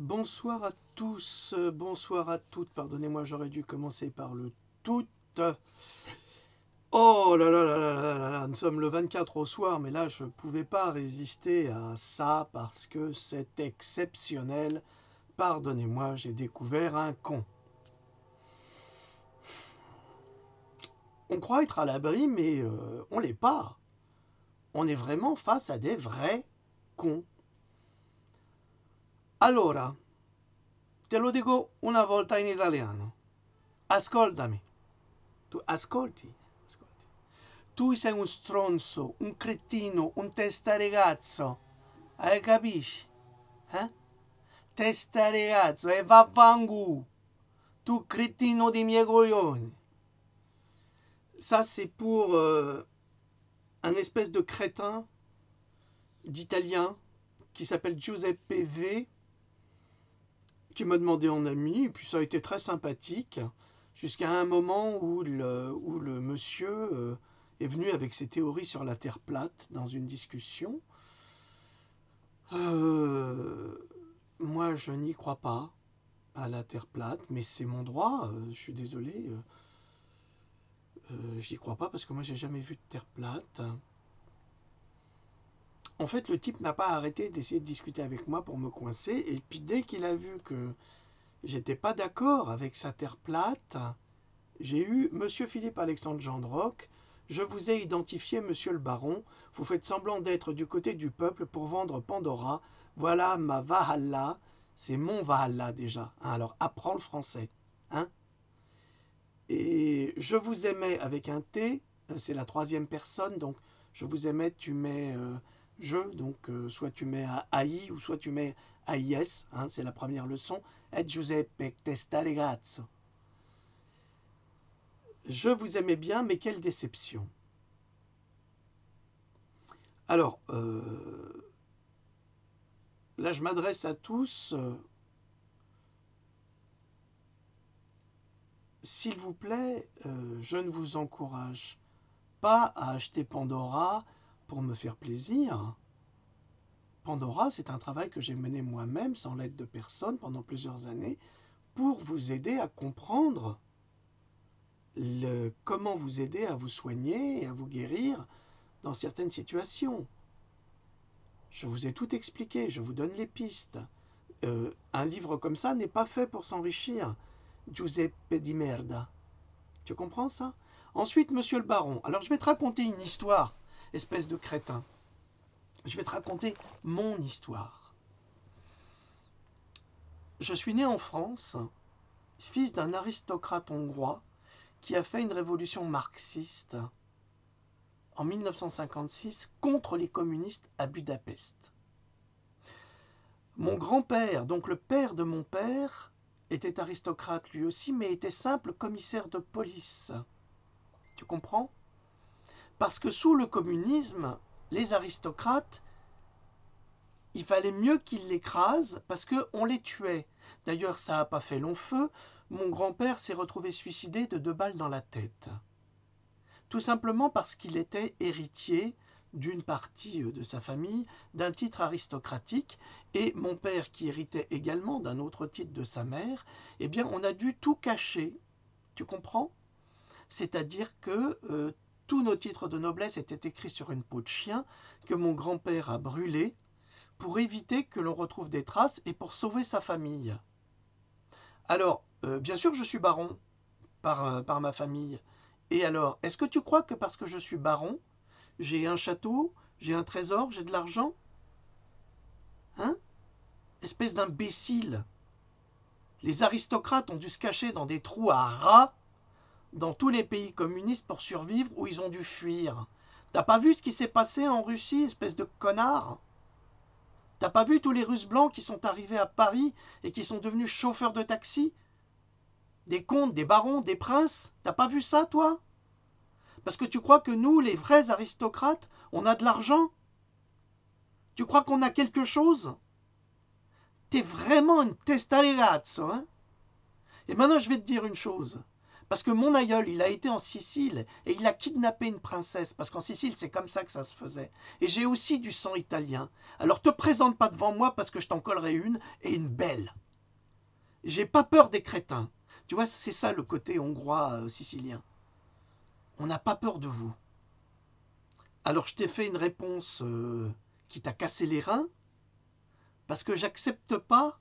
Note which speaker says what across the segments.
Speaker 1: Bonsoir à tous, bonsoir à toutes. Pardonnez-moi, j'aurais dû commencer par le tout. Oh là là là là là là là, nous sommes le 24 au soir, mais là je ne pouvais pas résister à ça parce que c'est exceptionnel. Pardonnez-moi, j'ai découvert un con. On croit être à l'abri, mais on l'est pas. On est vraiment face à des vrais cons. Allora, te lo dico una volta in italiano. Ascoltami. Tu ascolti? Ascolti. Tu sei un stronzo, un cretino, un testaregazzo. Capisci? Eh? Testaregazzo e vaffanculo. Tu cretino dei miei coglioni. Ça, c'est pour un espèce de crétin d'italien qui s'appelle Giuseppe V, qui m'a demandé en ami, et puis ça a été très sympathique, jusqu'à un moment où le monsieur est venu avec ses théories sur la Terre plate dans une discussion. Moi, je n'y crois pas à la Terre plate, mais c'est mon droit, je suis désolé. J'y crois pas parce que moi, j'ai jamais vu de Terre plate. En fait, le type n'a pas arrêté d'essayer de discuter avec moi pour me coincer, et puis dès qu'il a vu que j'étais pas d'accord avec sa Terre plate, j'ai eu Monsieur Philippe Alexandre Gendroc. Je vous ai identifié, Monsieur le Baron. Vous faites semblant d'être du côté du peuple pour vendre Pandora. Voilà ma Valhalla. C'est mon Valhalla déjà. Hein, alors apprends le français. Hein. Et je vous aimais avec un T. C'est la troisième personne. Donc je vous aimais, tu mets je. Donc soit tu mets AI ou soit tu mets AIS. Hein, c'est la première leçon. Et Giuseppe Testaregazzo. Je vous aimais bien, mais quelle déception. Alors, là je m'adresse à tous. S'il vous plaît, je ne vous encourage pas à acheter Pandora pour me faire plaisir. Pandora, c'est un travail que j'ai mené moi-même sans l'aide de personne pendant plusieurs années pour vous aider à comprendre comment vous aider à vous soigner et à vous guérir dans certaines situations. Je vous ai tout expliqué, je vous donne les pistes. Un livre comme ça n'est pas fait pour s'enrichir. Giuseppe di merda. Tu comprends ça? Ensuite, monsieur le baron. Alors, je vais te raconter une histoire, espèce de crétin. Je vais te raconter mon histoire. Je suis né en France, fils d'un aristocrate hongrois qui a fait une révolution marxiste en 1956 contre les communistes à Budapest. Mon grand-père, donc le père de mon père, était aristocrate lui aussi, mais était simple commissaire de police. Tu comprends? Parce que sous le communisme, les aristocrates, il fallait mieux qu'ils l'écrasent parce qu'on les tuait. D'ailleurs, ça n'a pas fait long feu. Mon grand-père s'est retrouvé suicidé de 2 balles dans la tête. Tout simplement parce qu'il était héritier d'une partie de sa famille, d'un titre aristocratique, et mon père qui héritait également d'un autre titre de sa mère, eh bien on a dû tout cacher, tu comprends? C'est-à-dire que tous nos titres de noblesse étaient écrits sur une peau de chien que mon grand-père a brûlé pour éviter que l'on retrouve des traces et pour sauver sa famille. Alors, bien sûr je suis baron par ma famille. Et alors, est-ce que tu crois que parce que je suis baron, j'ai un château, j'ai un trésor, j'ai de l'argent? Hein? Espèce d'imbécile. Les aristocrates ont dû se cacher dans des trous à rats dans tous les pays communistes pour survivre ou ils ont dû fuir. T'as pas vu ce qui s'est passé en Russie, espèce de connard? T'as pas vu tous les Russes blancs qui sont arrivés à Paris et qui sont devenus chauffeurs de taxi? Des comtes, des barons, des princes? T'as pas vu ça, toi? Parce que tu crois que nous, les vrais aristocrates, on a de l'argent? Tu crois qu'on a quelque chose? T'es vraiment une testaregazzo, hein? Et maintenant, je vais te dire une chose. Parce que mon aïeul, il a été en Sicile et il a kidnappé une princesse. Parce qu'en Sicile, c'est comme ça que ça se faisait. Et j'ai aussi du sang italien. Alors te présente pas devant moi parce que je t'en collerai une, et une belle. J'ai pas peur des crétins. Tu vois, c'est ça le côté hongrois sicilien. On n'a pas peur de vous. Alors je t'ai fait une réponse qui t'a cassé les reins, parce que j'accepte pas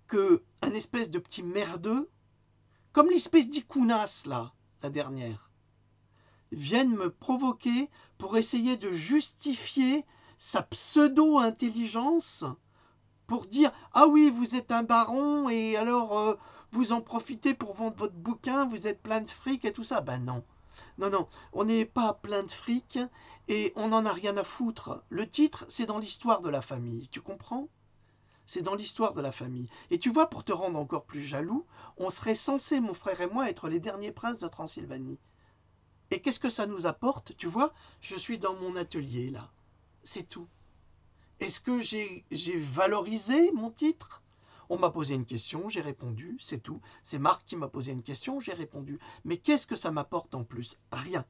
Speaker 1: que un espèce de petit merdeux, comme l'espèce d'Ikounas là, la dernière, vienne me provoquer pour essayer de justifier sa pseudo-intelligence pour dire « Ah oui, vous êtes un baron et alors vous en profitez pour vendre votre bouquin, vous êtes plein de fric et tout ça. » Ben non. Non, non, on n'est pas plein de fric et on n'en a rien à foutre. Le titre, c'est dans l'histoire de la famille, tu comprends? C'est dans l'histoire de la famille. Et tu vois, pour te rendre encore plus jaloux, on serait censé, mon frère et moi, être les derniers princes de Transylvanie. Et qu'est-ce que ça nous apporte? Tu vois, je suis dans mon atelier, là. C'est tout. Est-ce que j'ai valorisé mon titre? On m'a posé une question, j'ai répondu, c'est tout. C'est Marc qui m'a posé une question, j'ai répondu. Mais qu'est-ce que ça m'apporte en plus? Rien.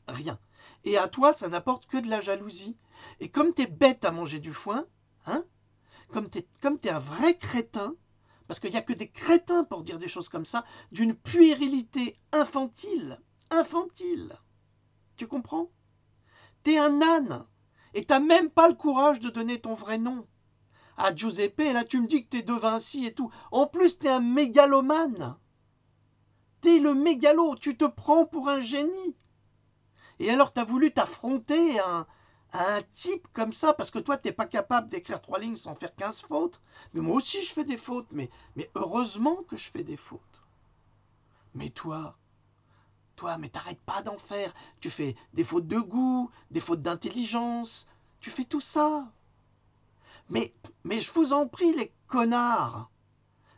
Speaker 1: Rien. Et à toi, ça n'apporte que de la jalousie. Et comme t'es bête à manger du foin, hein, comme t'es un vrai crétin, parce qu'il n'y a que des crétins pour dire des choses comme ça, d'une puérilité infantile. Infantile. Tu comprends? T'es un âne. Et t'as même pas le courage de donner ton vrai nom à Giuseppe. Et là, tu me dis que t'es de Vinci et tout. En plus, t'es un mégalomane. T'es le mégalo. Tu te prends pour un génie. Et alors, t'as voulu t'affronter à un type comme ça, parce que toi, t'es pas capable d'écrire 3 lignes sans faire 15 fautes. Mais moi aussi, je fais des fautes. Mais heureusement que je fais des fautes. Mais toi, mais t'arrêtes pas d'en faire. Tu fais des fautes de goût, des fautes d'intelligence. Tu fais tout ça. Mais je vous en prie, les connards.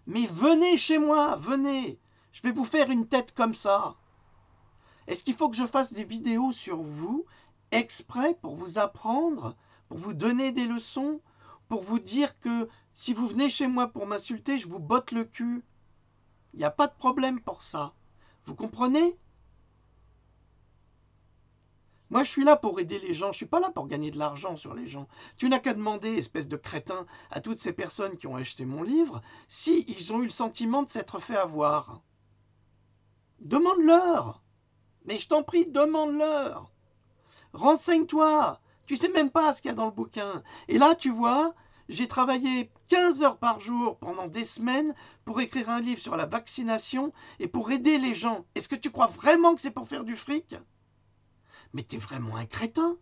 Speaker 1: Mais venez chez moi, venez. Je vais vous faire une tête comme ça. Est-ce qu'il faut que je fasse des vidéos sur vous, exprès pour vous apprendre, pour vous donner des leçons, pour vous dire que si vous venez chez moi pour m'insulter, je vous botte le cul? Il n'y a pas de problème pour ça. Vous comprenez? Moi, je suis là pour aider les gens. Je ne suis pas là pour gagner de l'argent sur les gens. Tu n'as qu'à demander, espèce de crétin, à toutes ces personnes qui ont acheté mon livre, si ils ont eu le sentiment de s'être fait avoir. Demande-leur. Mais je t'en prie, demande-leur. Renseigne-toi. Tu sais même pas ce qu'il y a dans le bouquin. Et là, tu vois, j'ai travaillé 15 heures par jour pendant des semaines pour écrire un livre sur la vaccination et pour aider les gens. Est-ce que tu crois vraiment que c'est pour faire du fric? Mais t'es vraiment un crétin.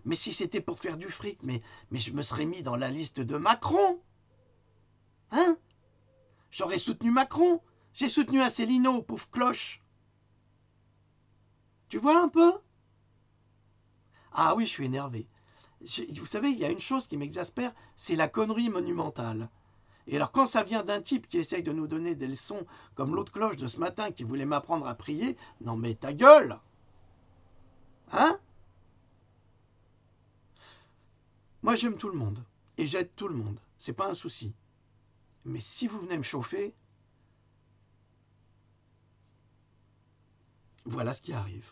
Speaker 1: Mais si c'était pour faire du fric, mais je me serais mis dans la liste de Macron. Hein? J'aurais soutenu Macron. J'ai soutenu Asselineau, pauvre cloche. Tu vois un peu? Ah oui, je suis énervé. Vous savez, il y a une chose qui m'exaspère, c'est la connerie monumentale. Et alors quand ça vient d'un type qui essaye de nous donner des leçons, comme l'autre cloche de ce matin qui voulait m'apprendre à prier, non mais ta gueule! Hein? Moi j'aime tout le monde, et j'aide tout le monde, c'est pas un souci. Mais si vous venez me chauffer, voilà ce qui arrive.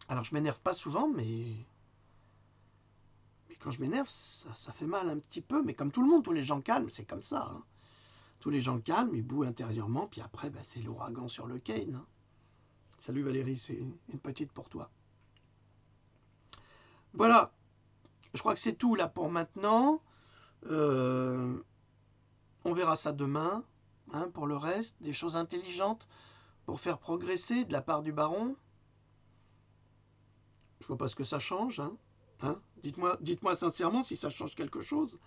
Speaker 1: Alors je m'énerve pas souvent, mais quand je m'énerve, ça fait mal un petit peu, mais comme tout le monde, tous les gens calmes, c'est comme ça. Hein. Tous les gens calmes, ils bouent intérieurement, puis après, c'est l'ouragan sur le Cane. Hein. Salut Valérie, c'est une petite pour toi. Voilà, je crois que c'est tout là pour maintenant. On verra ça demain, hein, pour le reste, des choses intelligentes pour faire progresser de la part du baron. Je vois pas ce que ça change. Hein. Dites-moi sincèrement si ça change quelque chose.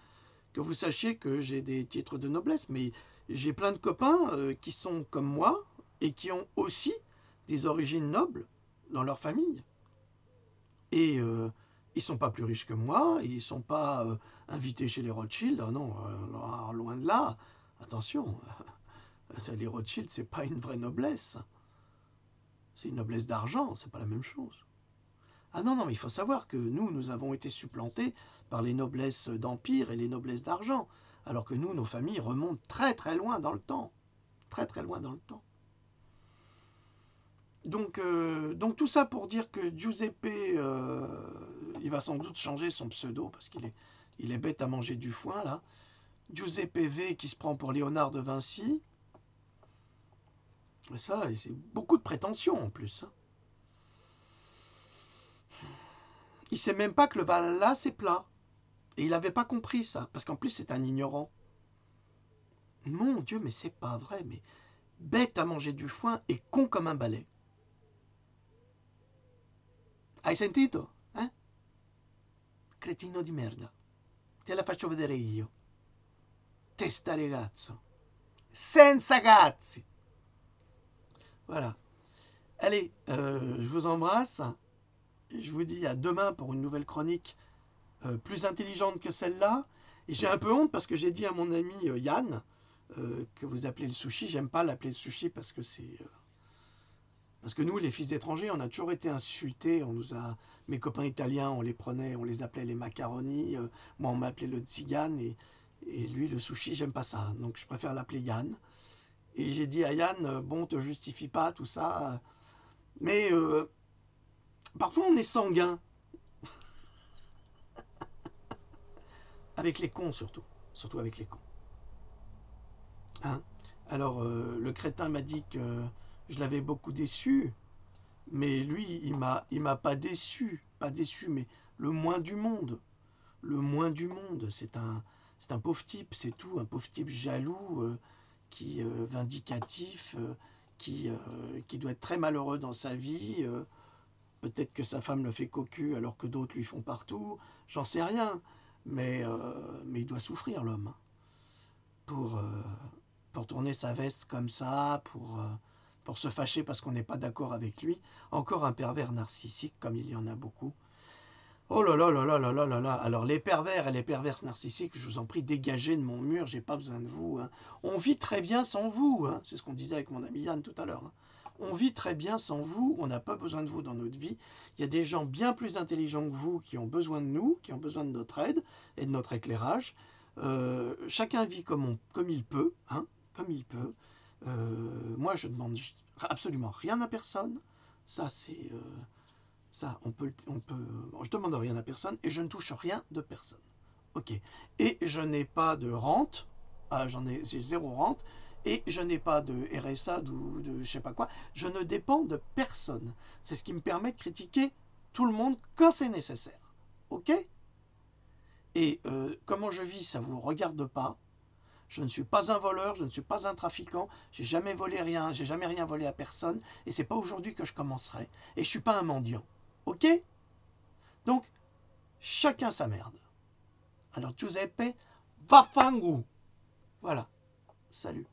Speaker 1: Que vous sachiez que j'ai des titres de noblesse, mais j'ai plein de copains qui sont comme moi et qui ont aussi des origines nobles dans leur famille. Et ils sont pas plus riches que moi, ils sont pas invités chez les Rothschild. Ah non, loin de là. Attention, les Rothschild, c'est pas une vraie noblesse. C'est une noblesse d'argent, c'est pas la même chose. Ah non, mais il faut savoir que nous avons été supplantés par les noblesses d'empire et les noblesses d'argent, alors que nous, nos familles remontent très très loin dans le temps. très très loin dans le temps. Donc tout ça pour dire que Giuseppe, il va sans doute changer son pseudo, parce il est bête à manger du foin, là. Giuseppe V qui se prend pour Léonard de Vinci. Et ça, c'est beaucoup de prétention en plus. Hein. Il sait même pas que le Valhalla, c'est plat. Et il n'avait pas compris ça, parce qu'en plus, c'est un ignorant. Mon Dieu, mais c'est pas vrai, mais bête à manger du foin et con comme un balai. Hai sentito? Cretino di merda. Te la faccio vedere io. Testa ragazzo. Senza cazzi. Voilà. Allez, je vous embrasse. Et je vous dis à demain pour une nouvelle chronique plus intelligente que celle-là. Et j'ai un peu honte parce que j'ai dit à mon ami Yann, que vous appelez le sushi. J'aime pas l'appeler le sushi parce que c'est... parce que nous, les fils d'étrangers, on a toujours été insultés. Mes copains italiens, on les prenait, on les appelait les macaronis. Moi, on m'appelait le tzigane. Et lui, le sushi, j'aime pas ça. Donc, je préfère l'appeler Yann. Et j'ai dit à Yann, bon, te justifie pas tout ça. Mais parfois, on est sanguin. Avec les cons, surtout. Surtout avec les cons. Hein? Alors, le crétin m'a dit que je l'avais beaucoup déçu. Mais lui, il m'a pas déçu. Pas déçu, mais le moins du monde. Le moins du monde. C'est un pauvre type, c'est tout. Un pauvre type jaloux, vindicatif, qui doit être très malheureux dans sa vie. Peut-être que sa femme le fait cocu alors que d'autres lui font partout. J'en sais rien. Mais il doit souffrir, l'homme. Pour, tourner sa veste comme ça, pour se fâcher parce qu'on n'est pas d'accord avec lui. Encore un pervers narcissique, comme il y en a beaucoup. Oh là là là là là là là là. Alors les pervers et les perverses narcissiques, je vous en prie, dégagez de mon mur, j'ai pas besoin de vous. Hein. On vit très bien sans vous. Hein. C'est ce qu'on disait avec mon ami Yann tout à l'heure. Hein. On vit très bien sans vous, on n'a pas besoin de vous dans notre vie. Il y a des gens bien plus intelligents que vous qui ont besoin de nous, qui ont besoin de notre aide et de notre éclairage. Chacun vit comme il peut, hein, comme il peut. Moi, je demande absolument rien à personne. Ça, c'est... ça, je demande rien à personne et je ne touche rien de personne. Ok. Et je n'ai pas de rente. J'ai zéro rente. Et je n'ai pas de RSA ou de je sais pas quoi. Je ne dépends de personne. C'est ce qui me permet de critiquer tout le monde quand c'est nécessaire. Ok? Et comment je vis, ça ne vous regarde pas. Je ne suis pas un voleur, je ne suis pas un trafiquant, j'ai jamais volé rien, j'ai jamais rien volé à personne, et c'est pas aujourd'hui que je commencerai. Et je suis pas un mendiant. Ok? Donc, chacun sa merde. Alors Giuseppe, vaffanculo. Voilà. Salut.